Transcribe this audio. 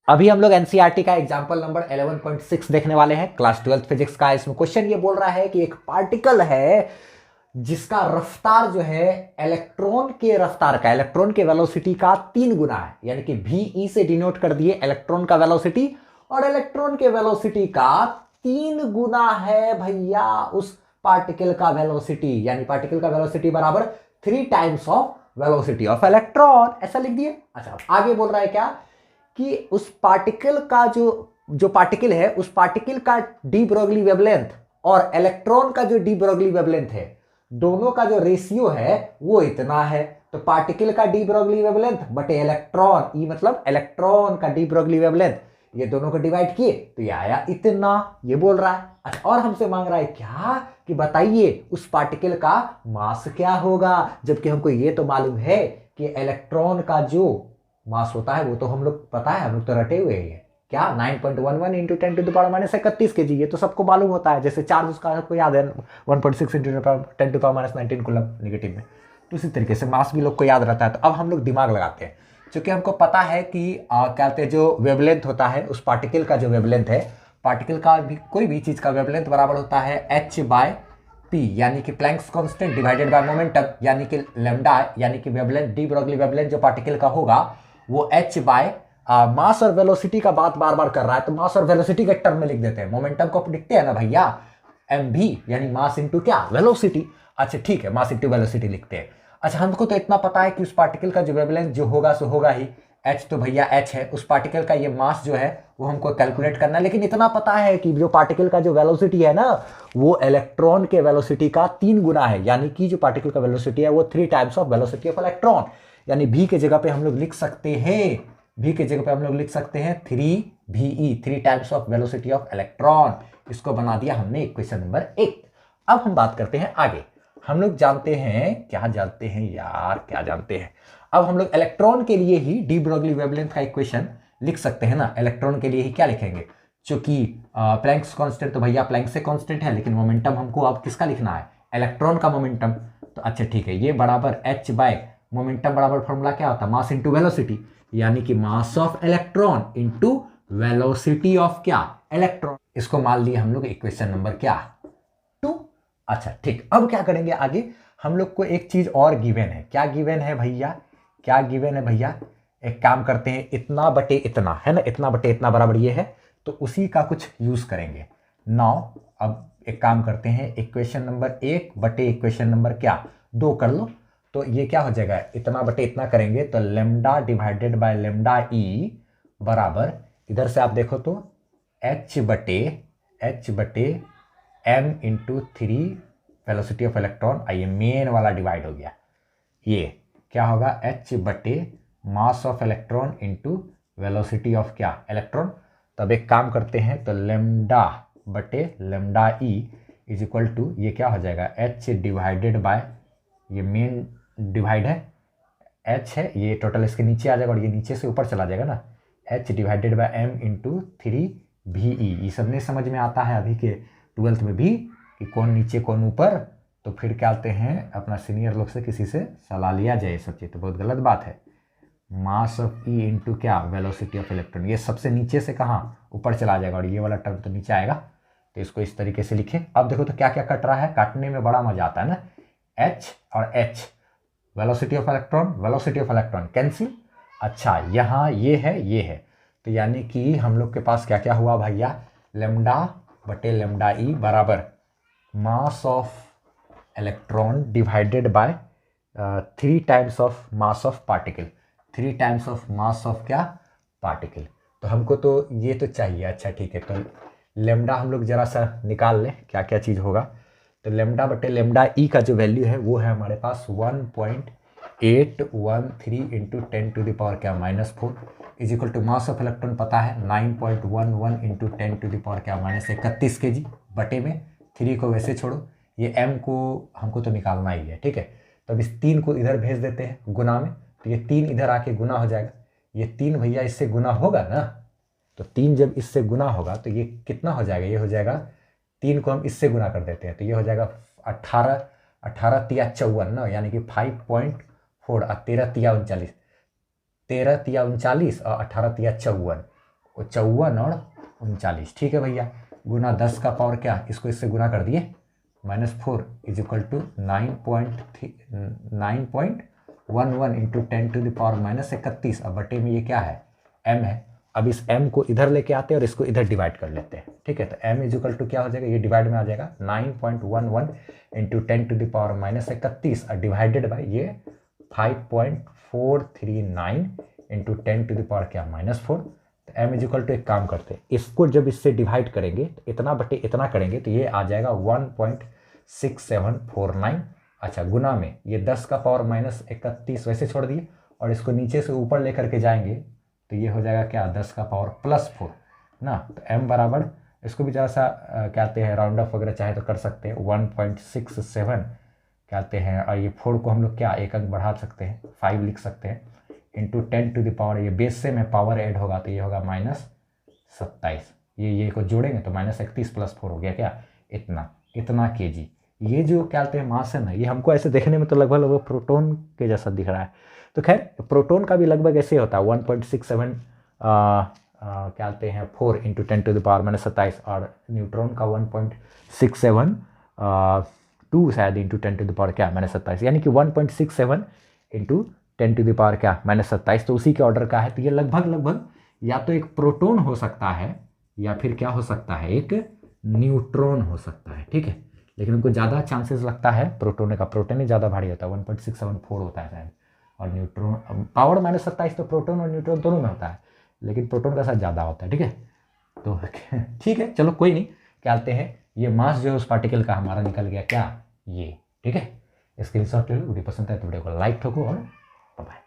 अभी हम लोग एनसीईआरटी का एग्जाम्पल नंबर 11.6 देखने वाले हैं, क्लास 12 फिजिक्स का। इसमें क्वेश्चन ये बोल रहा है कि एक पार्टिकल है जिसका रफ्तार जो है इलेक्ट्रॉन के रफ्तार का, इलेक्ट्रॉन के वेलोसिटी का 3 गुना है, यानी कि VE से डिनोट कर दिए इलेक्ट्रॉन का वेलोसिटी, और इलेक्ट्रॉन के वेलोसिटी का 3 गुना है भैया उस पार्टिकल का वेलोसिटी, यानी पार्टिकल का वेलोसिटी बराबर 3 times of velocity of electron, ऐसा लिख दिए। अच्छा, आगे बोल रहा है क्या कि उस पार्टिकल का जो पार्टिकल है, उस पार्टिकल का डी ब्रोगली वेवलेंथ और इलेक्ट्रॉन का जो डी ब्रोगली वेवलेंथ है, दोनों का जो रेशियो है वो इतना है। तो पार्टिकल का डी ब्रोगली वेवलेंथ बटे इलेक्ट्रॉन, ई मतलब इलेक्ट्रॉन का डी ब्रोगली वेवलेंथ, ये दोनों को डिवाइड किए तो ये आया इतना, ये बोल रहा है। अच्छा, और हमसे मांग रहा है क्या कि बताइए उस पार्टिकल का मास क्या होगा, जबकि हमको ये तो मालूम है कि इलेक्ट्रॉन का जो मास होता है वो तो हम लोग पता है, हम लोग तो रटे हुए हैं क्या, 9.11 इंटू 10⁻31 kg, ये तो सबको मालूम होता है। जैसे चार्ज उसका सबको याद है 1.6 इंटू 10⁻19 कूलम नेगेटिव में, तो इसी तरीके से मास भी लोग को याद रहता है। तो अब हम लोग दिमाग लगाते हैं, क्योंकि हमको पता है कि क्या कहते हैं, जो वेवलेंथ होता है उस पार्टिकल का, जो वेवलेंथ है पार्टिकल का भी, कोई भी चीज़ का वेवलेंथ बराबर होता है h/p, यानी कि Planck's constant divided by momentum, यानी कि लैम्डा, यानी कि वेवलेंथ, डी ब्रोगली वेवलेंथ जो पार्टिकल का होगा वो h बाय मास और वेलोसिटी का बात बार बार कर रहा है, तो मास और वेलोसिटी के टर्म में लिख देते हैं। मोमेंटम को लिखते हैं ना भैया mv, यानी मास इंटू क्या, वेलोसिटी। अच्छा ठीक है, मास इंटू वेलोसिटी लिखते हैं। अच्छा, हमको तो इतना पता है कि उस पार्टिकल का जो वेवलेंथ जो होगा सो होगा ही, h तो भैया h है, उस पार्टिकल का ये मास जो है वो हमको कैलकुलेट करना है। लेकिन इतना पता है कि जो पार्टिकल का जो वेलोसिटी है ना, वो इलेक्ट्रॉन के वेलोसिटी का 3 गुना है, यानी कि जो पार्टिकल का वेलोसिटी है वो 3 times of velocity of electron, यानी v के जगह पे हम लोग लिख सकते हैं, v के जगह पे हम लोग लिख सकते हैं 3VE, 3 times of velocity of electron. इसको बना दिया हमने इक्वेशन नंबर 1। अब हम बात करते हैं आगे। हम लोग जानते हैं, क्या जानते हैं यार, क्या जानते हैं, अब हम लोग इलेक्ट्रॉन के लिए ही डी ब्रोगली वेवलेंथ का इक्वेशन लिख सकते हैं ना। इलेक्ट्रॉन के लिए ही क्या लिखेंगे, चूंकि प्लैंक्स कांस्टेंट तो भैया प्लैंक से कांस्टेंट है, लेकिन मोमेंटम हमको अब किसका लिखना है, इलेक्ट्रॉन का मोमेंटम। तो अच्छा ठीक है, ये बराबर h बाय मोमेंटम बराबर फॉर्मूला क्या होता है, मास इंटू वेलोसिटी, यानी कि मास of electron into velocity of क्या, इलेक्ट्रॉन। इसको मान लिए हम लोग इक्वेशन नंबर क्या, 2। अच्छा ठीक, अब क्या करेंगे आगे, हम लोग को एक चीज और गिवन है। क्या गिवन है भैया, क्या गिवन है भैया, एक काम करते हैं, इतना बटे इतना है ना, इतना बटे इतना बराबर ये है, तो उसी का कुछ यूज करेंगे। नाउ अब एक काम करते हैं, इक्वेशन नंबर 1 बटे इक्वेशन नंबर क्या 2 कर लो, तो ये क्या हो जाएगा, इतना बटे इतना करेंगे तो lambda divided by lambda e बराबर, इधर से आप देखो तो h बटे m into 3 velocity of electron, ये मेन वाला डिवाइड हो गया, ये क्या होगा h बटे mass of electron into velocity of क्या, इलेक्ट्रॉन। तब एक काम करते हैं, तो लेमडा बटे lambda e is equal to, ये क्या हो जाएगा h डिवाइडेड बाय, ये मेन डिवाइड है, h है, ये टोटल इसके नीचे आ जाएगा और ये नीचे से ऊपर चला जाएगा ना, h divided bye m into 3VE। ये सब नहीं समझ में आता है अभी के 12th में भी कि कौन नीचे कौन ऊपर, तो फिर क्या कहते हैं, अपना सीनियर लोग से किसी से सलाह लिया जाए, सब चीज़ तो बहुत गलत बात है। मास ऑफ ई इंटू क्या, वेलोसिटी ऑफ इलेक्ट्रॉन, ये सबसे नीचे से कहाँ ऊपर चला जाएगा और ये वाला टर्म तो नीचे आएगा, तो इसको इस तरीके से लिखें। अब देखो तो क्या क्या कट रहा है, काटने में बड़ा मजा आता है ना, h और h, velocity of electron cancel. अच्छा, यहाँ ये है, तो यानी कि हम लोग के पास क्या क्या हुआ भैया, लेमडा बटे लेमडा ई बराबर मास of electron divided by 3 times of mass of particle, 3 times of mass of क्या, पार्टिकल। तो हमको तो ये तो चाहिए। अच्छा ठीक है, तो लेमडा हम लोग जरा सा निकाल लें क्या क्या चीज़ होगा, तो लेमडा बटे लेमडा ई का जो वैल्यू है वो है हमारे पास 1.813 इंटू 10 टू द पावर क्या -4 is equal to mass of electron पता है 9.11 इंटू 10 टू द पावर क्या -31 kg, बटे में 3 को वैसे छोड़ो, ये m को हमको तो निकालना ही है, ठीक है। तो अब इस 3 को इधर भेज देते हैं गुना में, तो ये 3 इधर आके गुना हो जाएगा, ये 3 भैया इससे गुना होगा ना, तो 3 जब इससे गुना होगा तो ये कितना हो जाएगा, ये हो जाएगा 3 को हम इससे गुना कर देते हैं तो ये हो जाएगा 18 तिया 54 ना, यानी कि 5.4 और 13 तिया 39 और 18 तिया 54, वो 54 और 39, ठीक है भैया। गुना 10 का पावर क्या, इसको इससे गुना कर दिए, -4 is equal to 9.11 into 10 to the power -31। अब बटे में ये क्या है, m है। अब इस m को इधर लेके आते हैं और इसको इधर डिवाइड कर लेते हैं, ठीक है। तो m इज इक्वल टू क्या हो जाएगा, ये डिवाइड में आ जाएगा 9.11 इंटू 10 टू द पावर -31 और डिवाइडेड बाई ये 5.439 इंटू 10 टू द पावर क्या, -4। तो m इज इक्वल टू, एक काम करते हैं, इसको जब इससे डिवाइड करेंगे तो इतना बटे इतना करेंगे तो ये आ जाएगा 1.6749। अच्छा, गुना में ये 10 का पावर -31 वैसे छोड़ दिए और इसको नीचे से ऊपर लेकर के जाएंगे तो ये हो जाएगा क्या, 10 का पावर +4 ना। तो m बराबर, इसको भी जरा सा कहते हैं राउंड ऑफ वगैरह चाहे तो कर सकते हैं, 1.67 कहते हैं। और ये 4 को हम लोग क्या एक अंक बढ़ा सकते हैं, 5 लिख सकते हैं, इंटू 10 टू द पावर, ये बेस से में पावर ऐड होगा तो ये होगा -27। ये को जोड़ेंगे तो -31 + 4 हो गया क्या, इतना kg। ये जो क्या कहते हैं मास है ना, ये हमको ऐसे देखने में तो लगभग प्रोटॉन के जैसा दिख रहा है। तो खैर प्रोटॉन का भी लगभग ऐसे होता है, 1.67 क्या कहते हैं 4 इंटू 10 टू द पावर -27, और न्यूट्रॉन का 1.67 शायद इंटू 10 टू द पावर क्या, -27, यानी कि 1.67 इंटू 10 टू द पावर क्या, -27। तो उसी के ऑर्डर का है। तो ये लगभग या तो एक प्रोटॉन हो सकता है या फिर क्या हो सकता है, एक न्यूट्रॉन हो सकता है, ठीक है। लेकिन उनको ज़्यादा चांसेस लगता है प्रोटॉन का, प्रोटॉन ही ज़्यादा भारी होता है, 1.674 होता है शायद। और न्यूट्रॉन पावर -27 तो प्रोटॉन और न्यूट्रॉन दोनों में होता है, लेकिन प्रोटॉन का साथ ज़्यादा होता है, ठीक है। तो ठीक है, चलो कोई नहीं, क्या कहते हैं ये मास जो है उस पार्टिकल का हमारा निकल गया क्या, ये, ठीक है। स्क्रीनशॉट ले लो, वीडियो पसंद है तो वीडियो को लाइक ठोको और बाय।